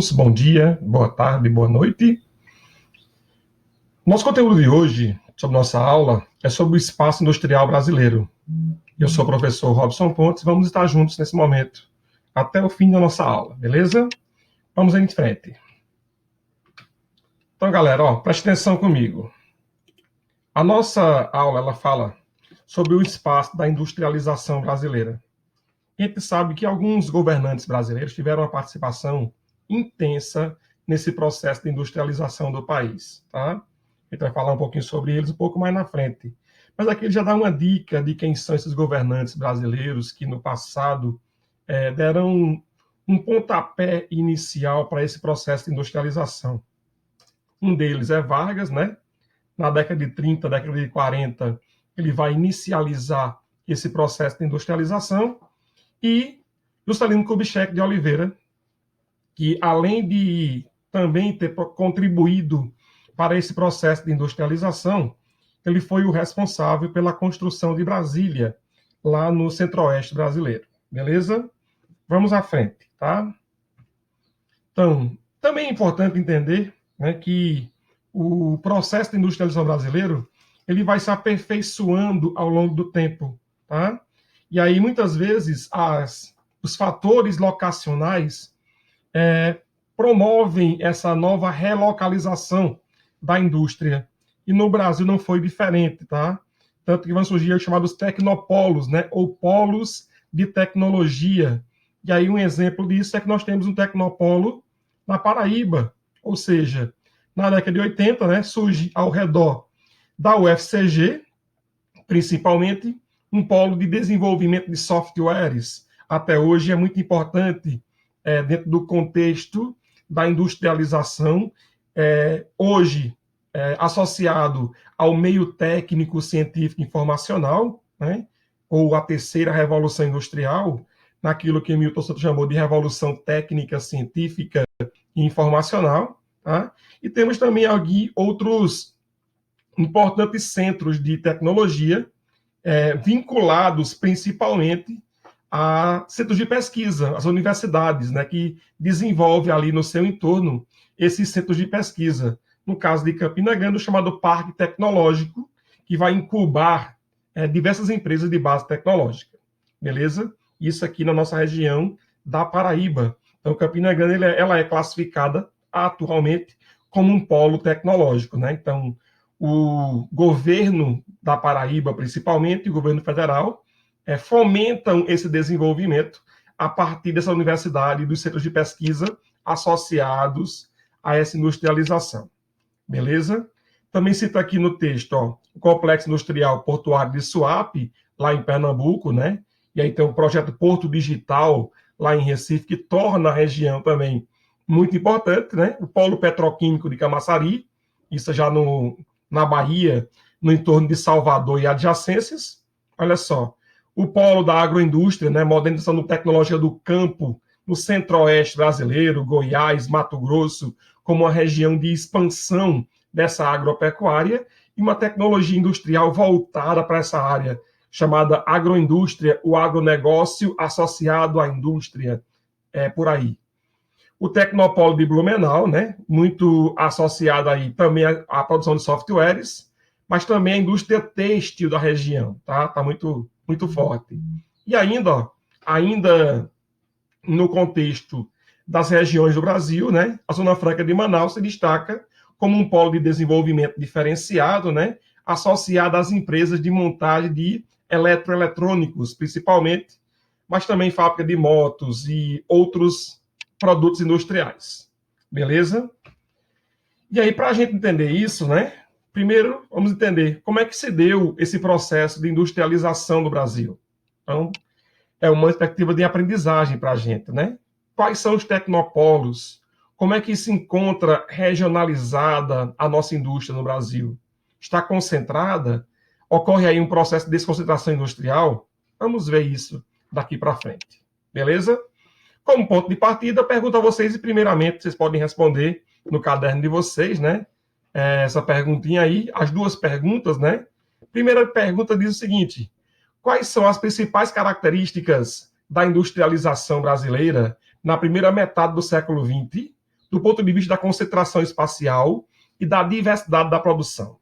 todos, bom dia, boa tarde, boa noite. Nosso conteúdo de hoje, sobre nossa aula, é sobre o espaço industrial brasileiro. Eu sou o professor Robson Pontes, vamos estar juntos nesse momento, até o fim da nossa aula, beleza? Vamos em frente. Então, galera, preste atenção comigo. A nossa aula, ela fala sobre o espaço da industrialização brasileira. A gente sabe que alguns governantes brasileiros tiveram uma participação intensa nesse processo de industrialização do país, tá? A gente vai falar um pouquinho sobre eles um pouco mais na frente. Mas aqui ele já dá uma dica de quem são esses governantes brasileiros que no passado deram um pontapé inicial para esse processo de industrialização. Um deles é Vargas, né? Na década de 30, década de 40, ele vai inicializar esse processo de industrialização. E Juscelino Kubitschek de Oliveira, que além de também ter contribuído para esse processo de industrialização, ele foi o responsável pela construção de Brasília, lá no centro-oeste brasileiro. Beleza? Vamos à frente, tá? Então, também é importante entender, né, que o processo de industrialização brasileiro ele vai se aperfeiçoando ao longo do tempo, tá? E aí, muitas vezes, os fatores locacionais promovem essa nova relocalização da indústria. E no Brasil não foi diferente, tá? Tanto que vão surgir os chamados tecnopolos, né? Ou polos de tecnologia. E aí, um exemplo disso é que nós temos um tecnopolo na Paraíba. Ou seja, na década de 80, né, surge ao redor da UFCG, principalmente, um polo de desenvolvimento de softwares. Até hoje é muito importante dentro do contexto da industrialização, hoje associado ao meio técnico, científico, informacional, né, ou a terceira revolução industrial, naquilo que Milton Santos chamou de revolução técnica, científica e informacional. Tá? E temos também aqui outros importantes centros de tecnologia, vinculados principalmente a centros de pesquisa, as universidades, né, que desenvolvem ali no seu entorno esses centros de pesquisa. No caso de Campina Grande, o chamado Parque Tecnológico, que vai incubar diversas empresas de base tecnológica. Beleza? Isso aqui na nossa região da Paraíba. Então, Campina Grande ela é classificada atualmente como um polo tecnológico, né? Então, o governo da Paraíba, principalmente, e o governo federal, fomentam esse desenvolvimento a partir dessa universidade e dos centros de pesquisa associados a essa industrialização. Beleza? Também cito aqui no texto o Complexo Industrial Portuário de Suape, lá em Pernambuco, né? E aí tem o projeto Porto Digital, lá em Recife, que torna a região também muito importante, né? O Polo Petroquímico de Camaçari, isso já na Bahia, no entorno de Salvador e adjacências. Olha só, o polo da agroindústria, né, modernização tecnológica do campo, no centro-oeste brasileiro, Goiás, Mato Grosso, como uma região de expansão dessa agropecuária, e uma tecnologia industrial voltada para essa área, chamada agroindústria, o agronegócio associado à indústria, por aí. O Tecnopolo de Blumenau, né, muito associado aí também à produção de softwares, mas também a indústria têxtil da região, tá? Tá muito, muito forte. E ainda no contexto das regiões do Brasil, né, a Zona Franca de Manaus se destaca como um polo de desenvolvimento diferenciado, né, associado às empresas de montagem de eletroeletrônicos, principalmente, mas também fábrica de motos e outros produtos industriais. Beleza? E aí, para a gente entender isso, né, primeiro vamos entender como é que se deu esse processo de industrialização do Brasil. Então, é uma perspectiva de aprendizagem para a gente, né? Quais são os tecnopolos? Como é que se encontra regionalizada a nossa indústria no Brasil? Está concentrada? Ocorre aí um processo de desconcentração industrial? Vamos ver isso daqui para frente. Beleza? Como ponto de partida, eu pergunto a vocês, e primeiramente vocês podem responder no caderno de vocês, né? Essa perguntinha aí, as duas perguntas, né? Primeira pergunta diz o seguinte: quais são as principais características da industrialização brasileira na primeira metade do século XX, do ponto de vista da concentração espacial e da diversidade da produção.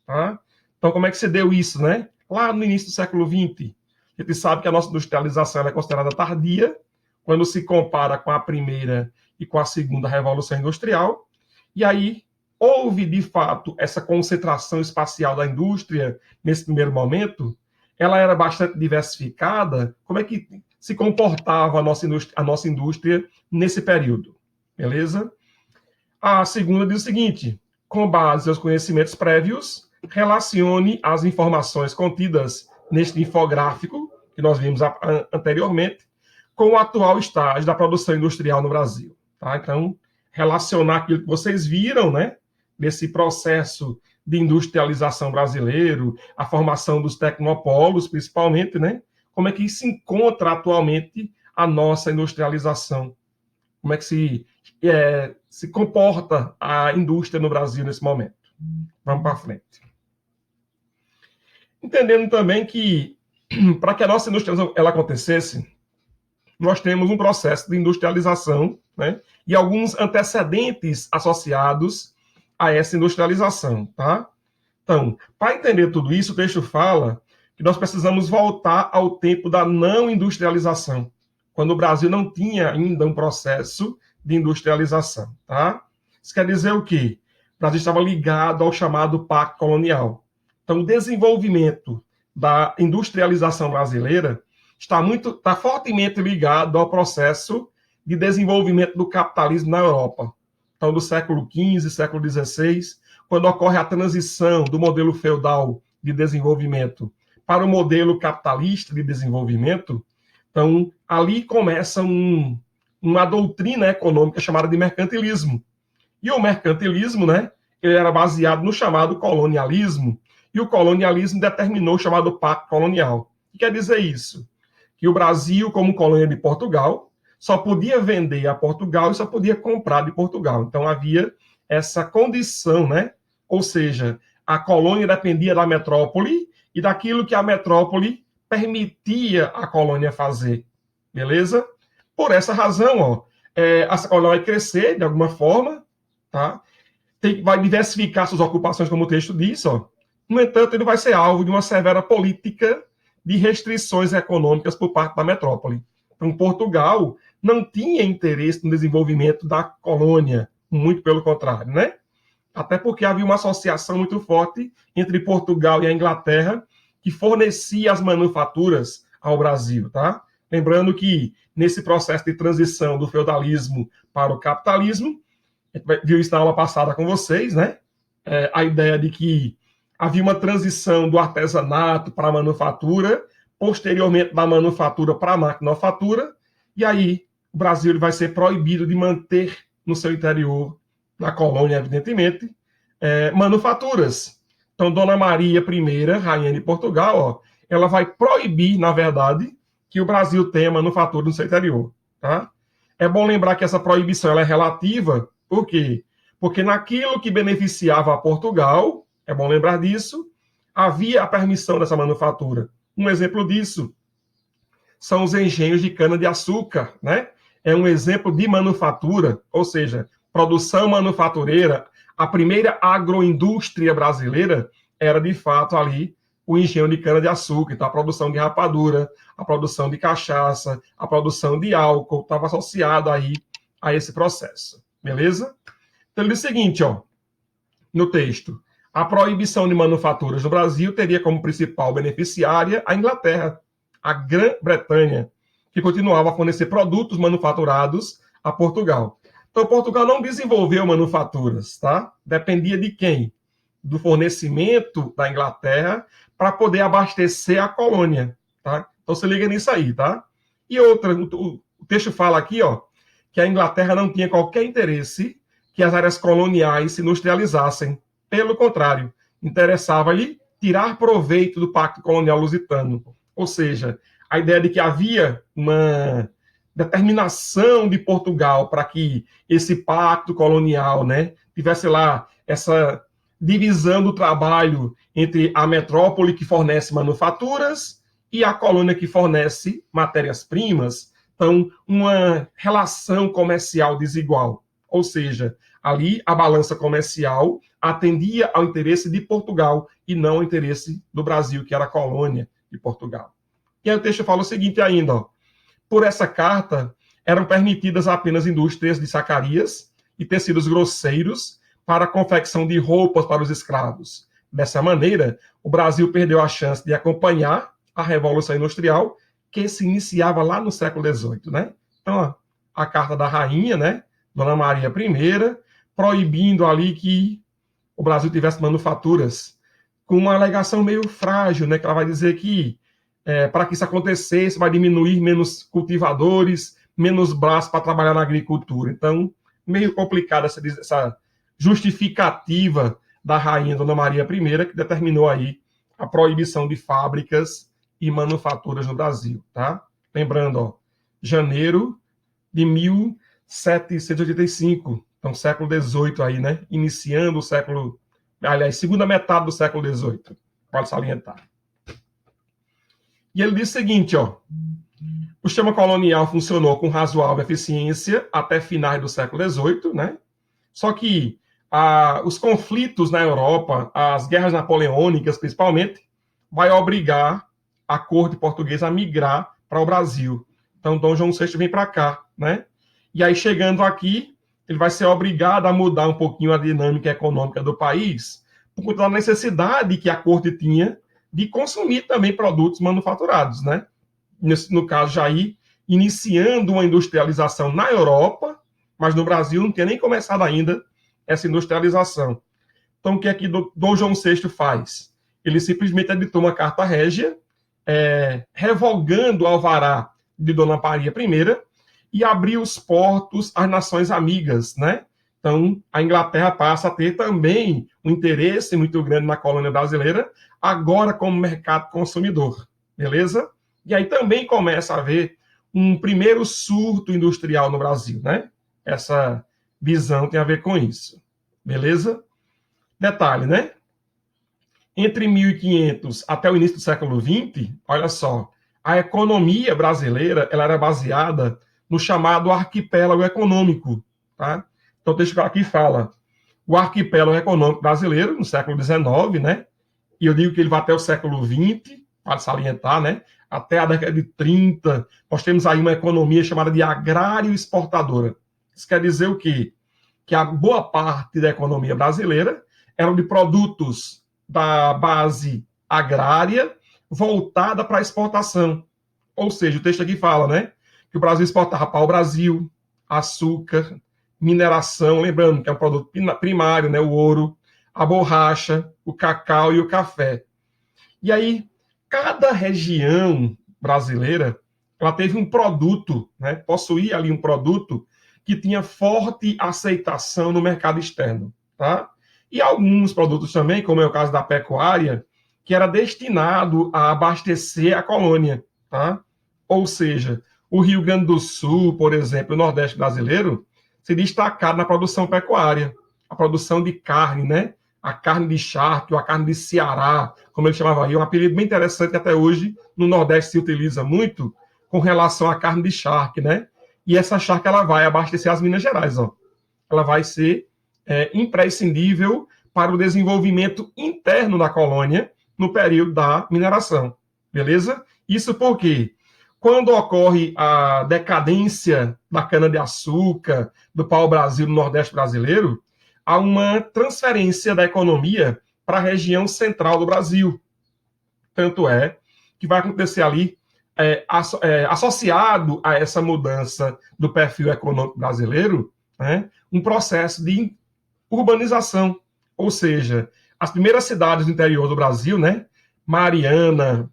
Tá? Então, como é que se deu isso, né? Lá no início do século XX, a gente sabe que a nossa industrialização é considerada tardia, quando se compara com a primeira e com a segunda revolução industrial, e aí houve, de fato, essa concentração espacial da indústria nesse primeiro momento. Ela era bastante diversificada. Como é que se comportava a nossa indústria nesse período? Beleza? A segunda diz o seguinte: com base aos conhecimentos prévios, relacione as informações contidas neste infográfico, que nós vimos anteriormente, com o atual estágio da produção industrial no Brasil. Tá? Então, relacionar aquilo que vocês viram, né, nesse processo de industrialização brasileiro, a formação dos tecnopolos, principalmente, né? Como é que se encontra atualmente a nossa industrialização? Como é que se comporta a indústria no Brasil nesse momento? Vamos para frente. Entendendo também que, para que a nossa industrialização ela acontecesse, nós temos um processo de industrialização, né? E alguns antecedentes associados a essa industrialização, tá? Então, para entender tudo isso, o texto fala que nós precisamos voltar ao tempo da não industrialização, quando o Brasil não tinha ainda um processo de industrialização, tá? Isso quer dizer o quê? O Brasil estava ligado ao chamado Pacto Colonial. Então, o desenvolvimento da industrialização brasileira está fortemente ligado ao processo de desenvolvimento do capitalismo na Europa. Então, do século XV, século XVI, quando ocorre a transição do modelo feudal de desenvolvimento para o modelo capitalista de desenvolvimento, então, ali começa uma doutrina econômica chamada de mercantilismo. E o mercantilismo, né, ele era baseado no chamado colonialismo, e o colonialismo determinou o chamado Pacto Colonial. O que quer dizer isso? Que o Brasil, como colônia de Portugal, só podia vender a Portugal e só podia comprar de Portugal. Então, havia essa condição, né? Ou seja, a colônia dependia da metrópole e daquilo que a metrópole permitia a colônia fazer. Beleza? Por essa razão, ó, essa colônia vai crescer de alguma forma, tá? Vai diversificar suas ocupações, como o texto diz, ó. No entanto, ele vai ser alvo de uma severa política de restrições econômicas por parte da metrópole. Então, Portugal não tinha interesse no desenvolvimento da colônia, muito pelo contrário, né? Até porque havia uma associação muito forte entre Portugal e a Inglaterra, que fornecia as manufaturas ao Brasil, tá? Lembrando que, nesse processo de transição do feudalismo para o capitalismo, a gente viu isso na aula passada com vocês, né? A ideia de que havia uma transição do artesanato para a manufatura, posteriormente da manufatura para a maquinofatura, e aí o Brasil vai ser proibido de manter no seu interior, na colônia, evidentemente, manufaturas. Então, Dona Maria I, rainha de Portugal, ó, ela vai proibir, na verdade, que o Brasil tenha manufatura no seu interior. Tá? É bom lembrar que essa proibição ela é relativa, por quê? Porque naquilo que beneficiava a Portugal, é bom lembrar disso, havia a permissão dessa manufatura. Um exemplo disso são os engenhos de cana-de-açúcar, né? É um exemplo de manufatura, ou seja, produção manufatureira. A primeira agroindústria brasileira era, de fato, ali o engenho de cana-de-açúcar. Então, a produção de rapadura, a produção de cachaça, a produção de álcool estava associada aí a esse processo. Beleza? Então, ele diz o seguinte, ó, no texto. A proibição de manufaturas no Brasil teria como principal beneficiária a Inglaterra, a Grã-Bretanha, que continuava a fornecer produtos manufaturados a Portugal. Então, Portugal não desenvolveu manufaturas, tá? Dependia de quem? Do fornecimento da Inglaterra para poder abastecer a colônia, tá? Então, se liga nisso aí, tá? E outra, o texto fala aqui, ó, que a Inglaterra não tinha qualquer interesse que as áreas coloniais se industrializassem. Pelo contrário, interessava-lhe tirar proveito do Pacto Colonial Lusitano. Ou seja, a ideia de que havia uma determinação de Portugal para que esse pacto colonial, né, tivesse lá essa divisão do trabalho entre a metrópole que fornece manufaturas e a colônia que fornece matérias-primas. Então, uma relação comercial desigual. Ou seja, ali a balança comercial atendia ao interesse de Portugal e não ao interesse do Brasil, que era a colônia de Portugal. E aí o texto fala o seguinte ainda, ó, por essa carta eram permitidas apenas indústrias de sacarias e tecidos grosseiros para a confecção de roupas para os escravos. Dessa maneira, o Brasil perdeu a chance de acompanhar a Revolução Industrial, que se iniciava lá no século XVIII, né? Então, ó, a carta da rainha, né, Dona Maria I, proibindo ali que o Brasil tivesse manufaturas, com uma alegação meio frágil, né, que ela vai dizer que para que isso acontecesse, vai diminuir menos cultivadores, menos braços para trabalhar na agricultura. Então, meio complicada essa justificativa da rainha Dona Maria I, que determinou aí a proibição de fábricas e manufaturas no Brasil, tá? Lembrando, ó, janeiro de 1785, então século XVIII aí, né? Iniciando o século, aliás, segunda metade do século XVIII, pode salientar. E ele diz o seguinte, ó, o sistema colonial funcionou com razoável eficiência até finais do século XVIII, né? Só que os conflitos na Europa, as guerras napoleônicas principalmente, vai obrigar a corte portuguesa a migrar para o Brasil. Então, Dom João VI vem para cá, né? E aí, chegando aqui, ele vai ser obrigado a mudar um pouquinho a dinâmica econômica do país, por conta da necessidade que a corte tinha de consumir também produtos manufaturados, né? No caso, já aí, iniciando uma industrialização na Europa, mas no Brasil não tinha nem começado ainda essa industrialização. Então, o que é que Dom João VI faz? Ele simplesmente editou uma carta régia, revogando o alvará de Dona Maria I e abriu os portos às nações amigas, né? Então, a Inglaterra passa a ter também um interesse muito grande na colônia brasileira, agora como mercado consumidor, beleza? E aí também começa a haver um primeiro surto industrial no Brasil, né? Essa visão tem a ver com isso, beleza? Detalhe, né? Entre 1500 até o início do século XX, olha só, a economia brasileira ela era baseada no chamado arquipélago econômico, tá? Então, deixa eu aqui fala, o arquipélago econômico brasileiro, no século XIX, né? E eu digo que ele vai até o século XX, para salientar, né? Até a década de 30, nós temos aí uma economia chamada de agrário exportadora. Isso quer dizer o quê? Que a boa parte da economia brasileira eram de produtos da base agrária voltada para a exportação. Ou seja, o texto aqui fala, né? Que o Brasil exportava para o Brasil açúcar, mineração, lembrando que é um produto primário, né? O ouro, a borracha, o cacau e o café. E aí, cada região brasileira, ela teve um produto, né? Possuía ali um produto que tinha forte aceitação no mercado externo, tá? E alguns produtos também, como é o caso da pecuária, que era destinado a abastecer a colônia, tá? Ou seja, o Rio Grande do Sul, por exemplo, o Nordeste brasileiro, se destacaram na produção pecuária, a produção de carne, né? A carne de charque, ou a carne de Ceará, como ele chamava aí, um apelido bem interessante que até hoje no Nordeste se utiliza muito com relação à carne de charque, né? E essa charque ela vai abastecer as Minas Gerais, ó. Ela vai ser imprescindível para o desenvolvimento interno da colônia no período da mineração, beleza? Isso porque quando ocorre a decadência da cana-de-açúcar, do pau-brasil no Nordeste brasileiro, há uma transferência da economia para a região central do Brasil. Tanto é que vai acontecer ali, associado a essa mudança do perfil econômico brasileiro, né, um processo de urbanização, ou seja, as primeiras cidades do interior do Brasil, né, Mariana,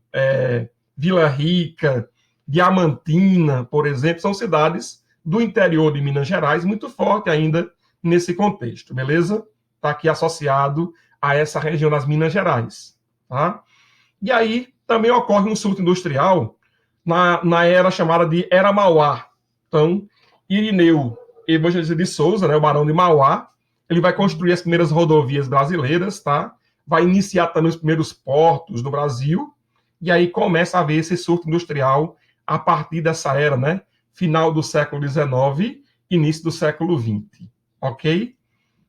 Vila Rica, Diamantina, por exemplo, são cidades do interior de Minas Gerais, muito forte ainda nesse contexto, beleza? Está aqui associado a essa região das Minas Gerais, tá? E aí também ocorre um surto industrial na era chamada de Era Mauá. Então, Irineu Evangelista de Souza, né, o Barão de Mauá, ele vai construir as primeiras rodovias brasileiras, tá? Vai iniciar também os primeiros portos do Brasil, e aí começa a haver esse surto industrial a partir dessa era, né? Final do século XIX, início do século XX. ok?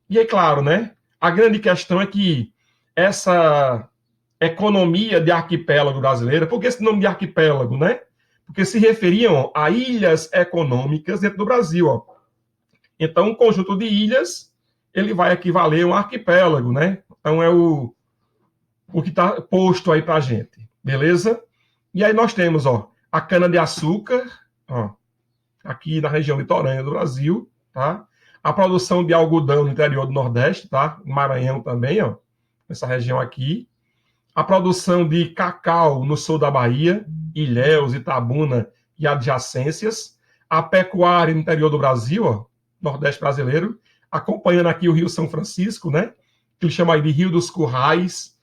E é claro, né? A grande questão é que essa economia de arquipélago brasileira, por que esse nome de arquipélago, né? Porque se referiam a ilhas econômicas dentro do Brasil, ó. Então, um conjunto de ilhas, ele vai equivaler a um arquipélago, né? Então, é o que está posto aí para a gente, beleza? E aí nós temos, ó, a cana-de-açúcar, ó, aqui na região litorânea do Brasil, tá? A produção de algodão no interior do Nordeste, tá? Maranhão também, ó, essa região aqui. A produção de cacau no sul da Bahia, Ilhéus, Itabuna e adjacências. A pecuária no interior do Brasil, ó, Nordeste brasileiro, acompanhando aqui o Rio São Francisco, né? Que ele chama aí de Rio dos Currais,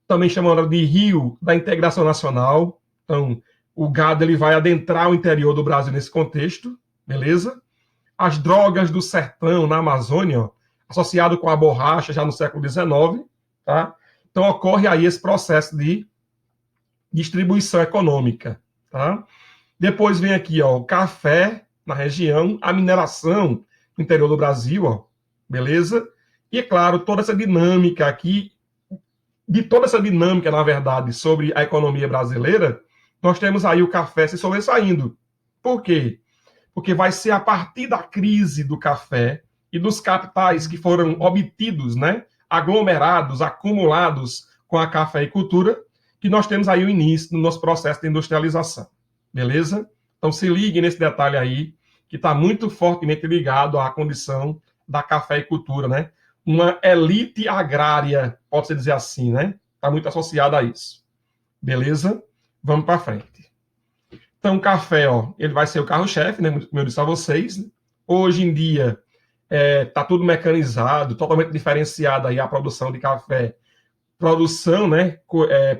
também chamando de Rio da Integração Nacional. Então, o gado ele vai adentrar o interior do Brasil nesse contexto, beleza? As drogas do sertão na Amazônia, ó, associado com a borracha já no século XIX, tá? Então, ocorre aí esse processo de distribuição econômica, tá? Depois vem aqui, ó, o café na região, a mineração no interior do Brasil, ó, beleza? E, é claro, toda essa dinâmica aqui, de toda essa dinâmica, na verdade, sobre a economia brasileira, nós temos aí o café se sobressaindo. Por quê? Porque vai ser a partir da crise do café e dos capitais que foram obtidos, né, aglomerados, acumulados com a cafeicultura, que nós temos aí o início do nosso processo de industrialização. Beleza? Então se ligue nesse detalhe aí, que está muito fortemente ligado à condição da cafeicultura, né? Uma elite agrária, pode-se dizer assim, né? Está muito associada a isso. Beleza? Vamos para frente. Então, o café, ó, ele vai ser o carro-chefe, né? Como eu disse a vocês. Né? Hoje em dia, está tudo mecanizado, totalmente diferenciado aí a produção de café. Produção, né?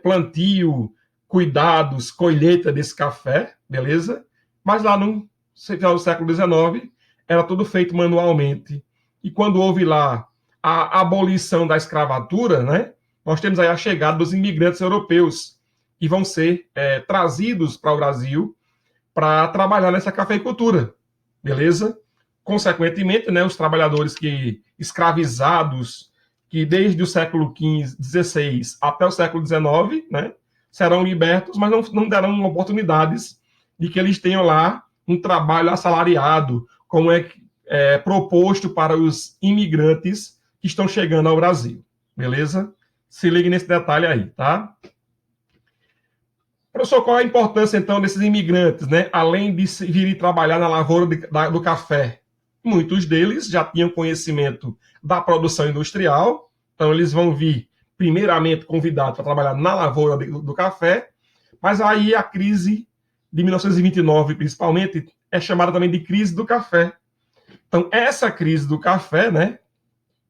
Plantio, cuidados, colheita desse café, beleza? Mas lá no final do século XIX, era tudo feito manualmente. E quando houve lá a abolição da escravatura, né? Nós temos aí a chegada dos imigrantes europeus, que vão ser trazidos para o Brasil para trabalhar nessa cafeicultura, beleza? Consequentemente, né, os trabalhadores que escravizados, que desde o século XV, XVI até o século XIX, né, serão libertos, mas não darão oportunidades de que eles tenham lá um trabalho assalariado, como é proposto para os imigrantes que estão chegando ao Brasil, beleza? Se ligue nesse detalhe aí, tá? Professor, qual a importância, então, desses imigrantes, né? Além de virem trabalhar na lavoura do café? Muitos deles já tinham conhecimento da produção industrial, então eles vão vir, primeiramente, convidados para trabalhar na lavoura do café, mas aí a crise de 1929, principalmente, é chamada também de crise do café. Então, essa crise do café, né,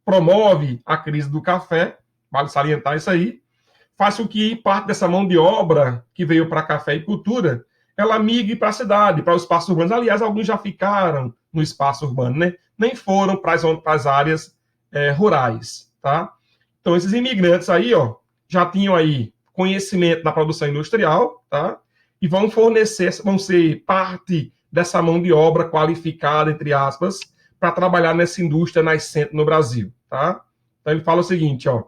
promove a crise do café, vale salientar isso aí, faz com que parte dessa mão de obra que veio para café e cultura, ela migre para a cidade, para os espaços urbanos. Aliás, alguns já ficaram no espaço urbano, né? Nem foram para as áreas rurais, tá? Então, esses imigrantes aí, ó, já tinham aí conhecimento da produção industrial, tá? E vão ser parte dessa mão de obra qualificada, entre aspas, para trabalhar nessa indústria nascente no Brasil, tá? Então, ele fala o seguinte, ó,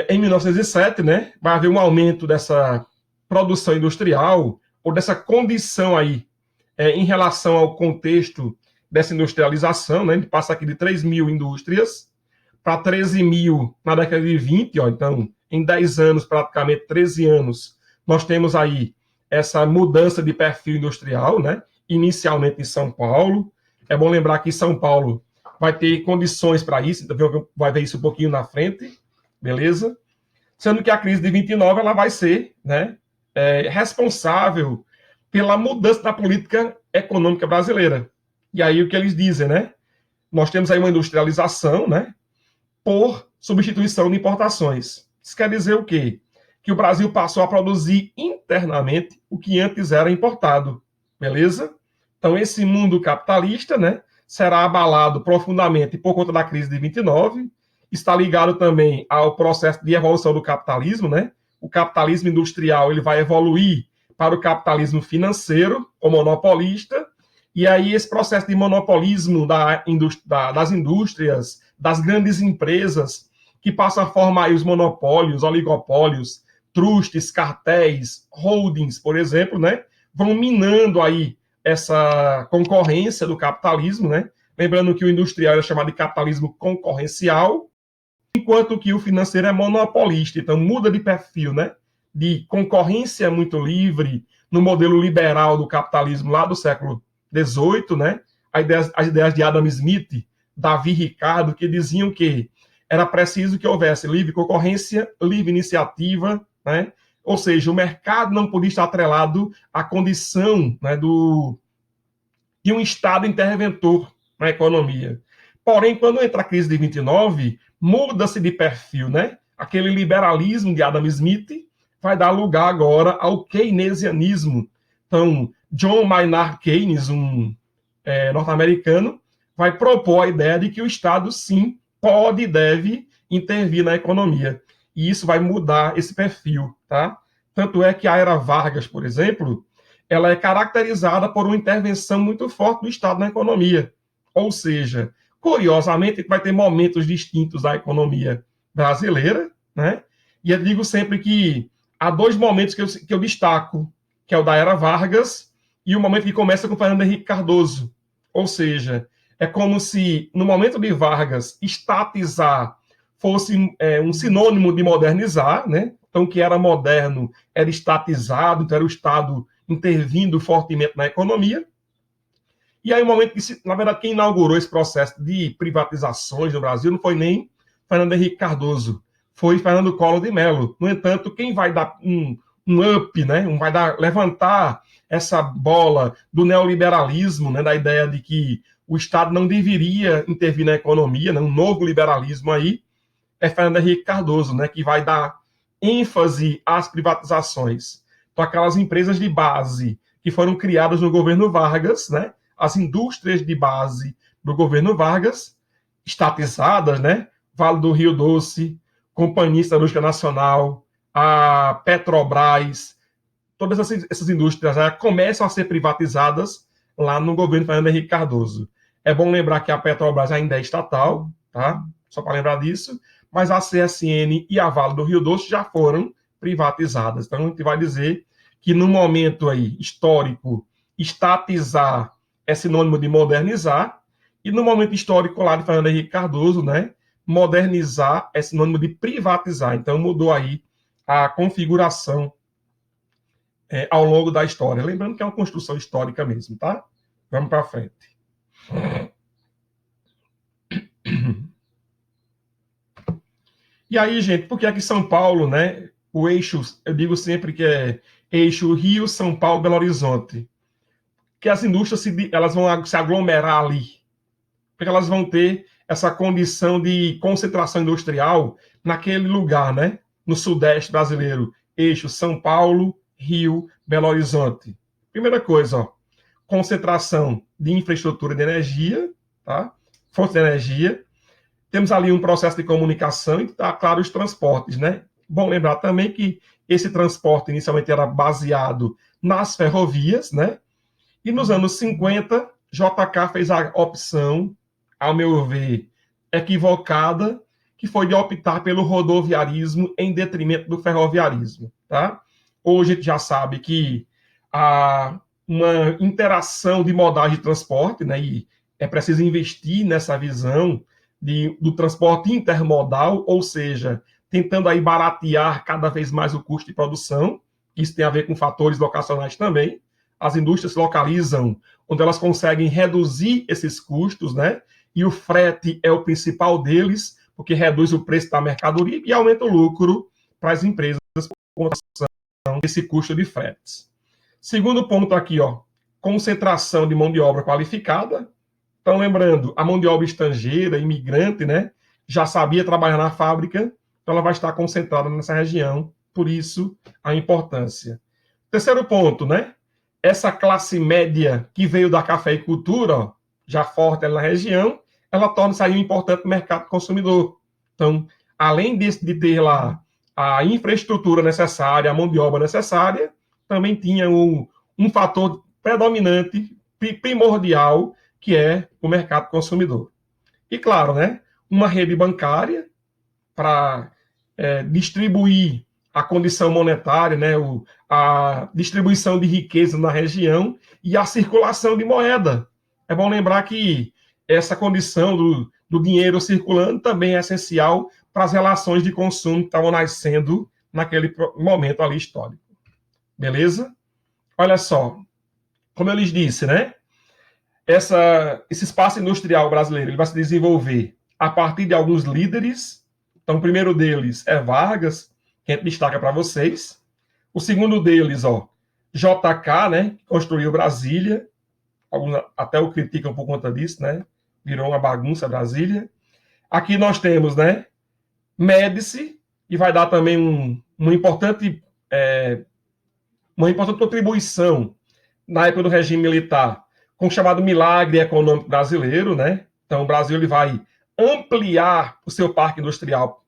em 1907, né, vai haver um aumento dessa produção industrial, ou dessa condição aí, em relação ao contexto dessa industrialização, né, a gente passa aqui de 3 mil indústrias para 13 mil na década de 20, ó, então, em 10 anos, praticamente 13 anos, nós temos aí essa mudança de perfil industrial, né, inicialmente em São Paulo. É bom lembrar que São Paulo vai ter condições para isso, então vai ver isso um pouquinho na frente, beleza? Sendo que a crise de 29 ela vai ser, né, responsável pela mudança da política econômica brasileira. E aí o que eles dizem, né? Nós temos aí uma industrialização, né, por substituição de importações. Isso quer dizer o quê? Que o Brasil passou a produzir internamente o que antes era importado, beleza? Então esse mundo capitalista, né, será abalado profundamente por conta da crise de 29. Está ligado também ao processo de evolução do capitalismo, né? O capitalismo industrial ele vai evoluir para o capitalismo financeiro, ou monopolista, E aí esse processo de monopolismo das indústrias, das grandes empresas, que passam a formar aí os monopólios, oligopólios, trustes, cartéis, holdings, por exemplo, né, vão minando aí essa concorrência do capitalismo, né? Lembrando que o industrial é chamado de capitalismo concorrencial, enquanto que o financeiro é monopolista. Então muda de perfil, né? De concorrência muito livre no modelo liberal do capitalismo lá do século XVIII, né? As ideias de Adam Smith, Davi Ricardo, que diziam que era preciso que houvesse livre concorrência, livre iniciativa, né? Ou seja, o mercado não podia estar atrelado à condição, né, de um Estado interventor na economia. Porém, quando entra a crise de 29, muda-se de perfil, né? Aquele liberalismo de Adam Smith vai dar lugar agora ao keynesianismo. Então, John Maynard Keynes, um norte-americano, vai propor a ideia de que o Estado, sim, pode e deve intervir na economia. E isso vai mudar esse perfil, tá? Tanto é que a era Vargas, por exemplo, ela é caracterizada por uma intervenção muito forte do Estado na economia. Ou seja, curiosamente, vai ter momentos distintos da economia brasileira, né? E eu digo sempre que há dois momentos que eu destaco, que é o da era Vargas e o momento que começa com Fernando Henrique Cardoso. Ou seja, é como se, no momento de Vargas, estatizar fosse um sinônimo de modernizar, né? Então, o que era moderno era estatizado, então era o Estado intervindo fortemente na economia. E aí, o momento que, na verdade, quem inaugurou esse processo de privatizações no Brasil não foi nem Fernando Henrique Cardoso, foi Fernando Collor de Mello. No entanto, quem vai dar um up, né? Vai levantar essa bola do neoliberalismo, né? Da ideia de que o Estado não deveria intervir na economia, né? Um novo liberalismo aí, é Fernando Henrique Cardoso, né? Que vai dar ênfase às privatizações. Então, aquelas empresas de base que foram criadas no governo Vargas, né? As indústrias de base do governo Vargas, estatizadas, né? Vale do Rio Doce, Companhia Siderúrgica Nacional, a Petrobras, todas essas indústrias começam a ser privatizadas lá no governo Fernando Henrique Cardoso. É bom lembrar que a Petrobras ainda é estatal, tá? Só para lembrar disso, mas a CSN e a Vale do Rio Doce já foram privatizadas. Então, a gente vai dizer que no momento aí histórico, estatizar é sinônimo de modernizar, e no momento histórico lá de Fernando Henrique Cardoso, né, modernizar é sinônimo de privatizar. Então, mudou aí a configuração ao longo da história. Lembrando que é uma construção histórica mesmo, tá? Vamos para frente. E aí, gente, por que aqui São Paulo, né? O eixo, eu digo sempre que é eixo Rio, São Paulo, Belo Horizonte. Que as indústrias elas vão se aglomerar ali. Porque elas vão ter essa condição de concentração industrial naquele lugar, né? No Sudeste brasileiro. Eixo São Paulo, Rio, Belo Horizonte. Primeira coisa, ó, concentração de infraestrutura de energia, tá? Fonte de energia. Temos ali um processo de comunicação e, tá, claro, os transportes, né? Bom lembrar também que esse transporte inicialmente era baseado nas ferrovias, né? E nos anos 50, JK fez a opção, ao meu ver, equivocada, que foi de optar pelo rodoviarismo em detrimento do ferroviarismo, tá? Hoje a gente já sabe que há uma interação de modais de transporte, né? E é preciso investir nessa visão do transporte intermodal, ou seja, tentando aí baratear cada vez mais o custo de produção. Isso tem a ver com fatores locacionais também. As indústrias se localizam onde elas conseguem reduzir esses custos, né? E o frete é o principal deles, porque reduz o preço da mercadoria e aumenta o lucro para as empresas por conta desse custo de fretes. Segundo ponto aqui, ó, concentração de mão de obra qualificada. Então, lembrando, a mão de obra estrangeira, imigrante, né, já sabia trabalhar na fábrica, então ela vai estar concentrada nessa região, por isso a importância. Terceiro ponto, né, essa classe média que veio da cafeicultura, ó, já forte na região, ela torna-se aí um importante mercado consumidor. Então, além de ter lá a infraestrutura necessária, a mão de obra necessária, também tinha um fator predominante primordial, que é o mercado consumidor. E claro, né, uma rede bancária para distribuir a condição monetária, né, a distribuição de riqueza na região e a circulação de moeda. É bom lembrar que essa condição do dinheiro circulando também é essencial para as relações de consumo que estavam nascendo naquele momento ali histórico. Beleza? Olha só, como eu lhes disse, né? Esse espaço industrial brasileiro ele vai se desenvolver a partir de alguns líderes. Então, o primeiro deles é Vargas, que a gente destaca para vocês. O segundo deles, ó, JK, né, que construiu Brasília. Alguns até o criticam por conta disso, né? Virou uma bagunça Brasília. Aqui nós temos, né, Médici, que vai dar também uma importante contribuição na época do regime militar, com o chamado milagre econômico brasileiro, né? Então, o Brasil ele vai ampliar o seu parque industrial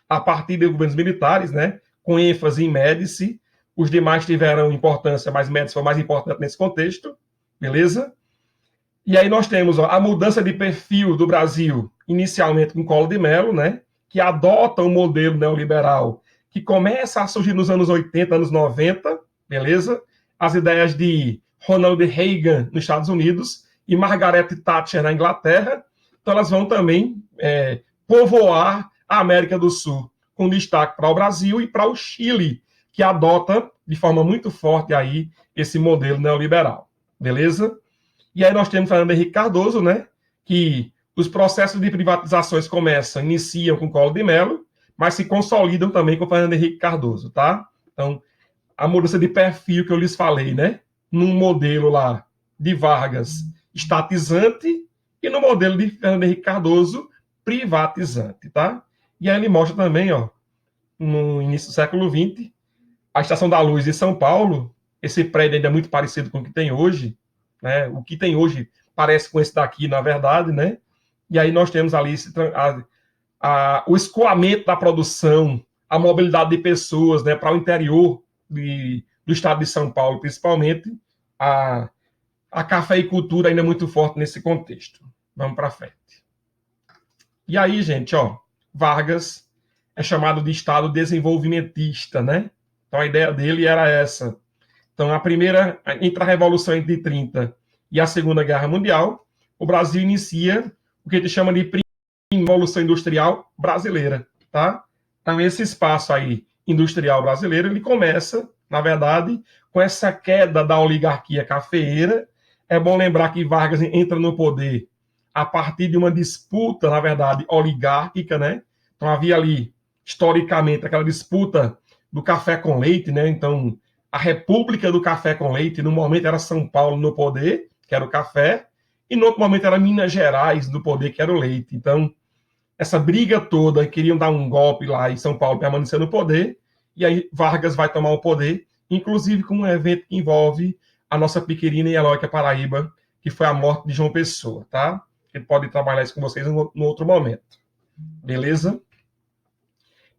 a partir de governos militares, né? Com ênfase em Médici. Os demais tiveram importância, mas Médici foi mais importante nesse contexto, beleza? E aí nós temos a mudança de perfil do Brasil, inicialmente com Collor de Mello, né? Que adota um modelo neoliberal que começa a surgir nos anos 80, anos 90, beleza? As ideias de Ronald Reagan nos Estados Unidos e Margaret Thatcher na Inglaterra. Então elas vão também povoar a América do Sul, com destaque para o Brasil e para o Chile, que adota de forma muito forte aí esse modelo neoliberal, beleza? E aí nós temos Fernando Henrique Cardoso, né? Que os processos de privatizações iniciam com Collor de Mello, mas se consolidam também com Fernando Henrique Cardoso, tá? Então, a mudança de perfil que eu lhes falei, né? Num modelo lá de Vargas estatizante e no modelo de Fernando Henrique Cardoso privatizante, tá? E aí ele mostra também, ó, no início do século XX, a Estação da Luz de São Paulo, esse prédio ainda é muito parecido com o que tem hoje, né? O que tem hoje parece com esse daqui, na verdade, né? E aí nós temos ali o escoamento da produção, a mobilidade de pessoas, né, para o interior do estado de São Paulo, principalmente. A cafeicultura ainda é muito forte nesse contexto. Vamos para frente. E aí, gente, ó, Vargas é chamado de Estado desenvolvimentista, né? Então a ideia dele era essa. Então, entre a Revolução de 30 e a Segunda Guerra Mundial, o Brasil inicia o que a gente chama de Revolução Industrial Brasileira, tá? Então, esse espaço aí industrial brasileiro, ele começa, na verdade, com essa queda da oligarquia cafeeira. É bom lembrar que Vargas entra no poder a partir de uma disputa, na verdade, oligárquica, né? Então, havia ali, historicamente, aquela disputa do café com leite, né? Então, a República do Café com Leite, no momento era São Paulo no poder, que era o café, e no outro momento era Minas Gerais no poder, que era o leite. Então, essa briga toda, queriam dar um golpe lá e São Paulo permanecer no poder, e aí Vargas vai tomar o poder, inclusive com um evento que envolve a nossa pequenina e heróica Paraíba, que foi a morte de João Pessoa, tá? Ele pode trabalhar isso com vocês no outro momento. Beleza?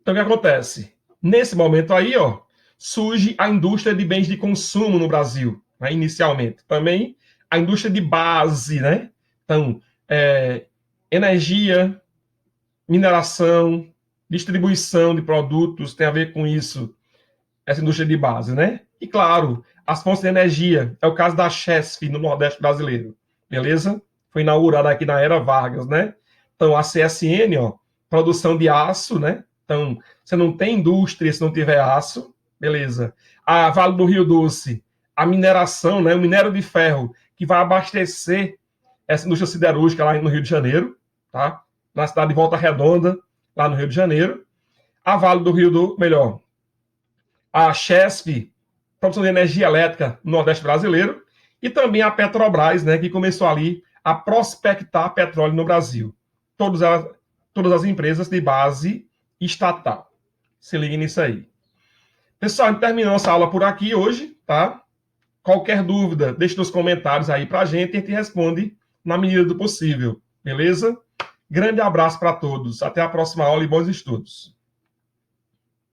Então, o que acontece? Nesse momento aí, ó, surge a indústria de bens de consumo no Brasil, né, inicialmente. Também a indústria de base, né? Então, energia, mineração, distribuição de produtos, tem a ver com isso, essa indústria de base, né? E, claro, as fontes de energia, é o caso da Chesf no Nordeste brasileiro, beleza? Foi inaugurada aqui na era Vargas, né? Então, a CSN, ó, produção de aço, né? Então, você não tem indústria se não tiver aço, beleza. A Vale do Rio Doce, a mineração, né? O minério de ferro, que vai abastecer essa indústria siderúrgica lá no Rio de Janeiro, tá? Na cidade de Volta Redonda, lá no Rio de Janeiro. A Vale do Rio do, melhor, a Chesf, produção de energia elétrica no Nordeste brasileiro, e também a Petrobras, né, que começou ali a prospectar petróleo no Brasil. Todas as empresas de base estatal. Se ligue nisso aí. Pessoal, a gente terminou essa aula por aqui hoje, tá? Qualquer dúvida, deixe nos comentários aí pra gente e a gente responde na medida do possível, beleza? Grande abraço para todos. Até a próxima aula e bons estudos.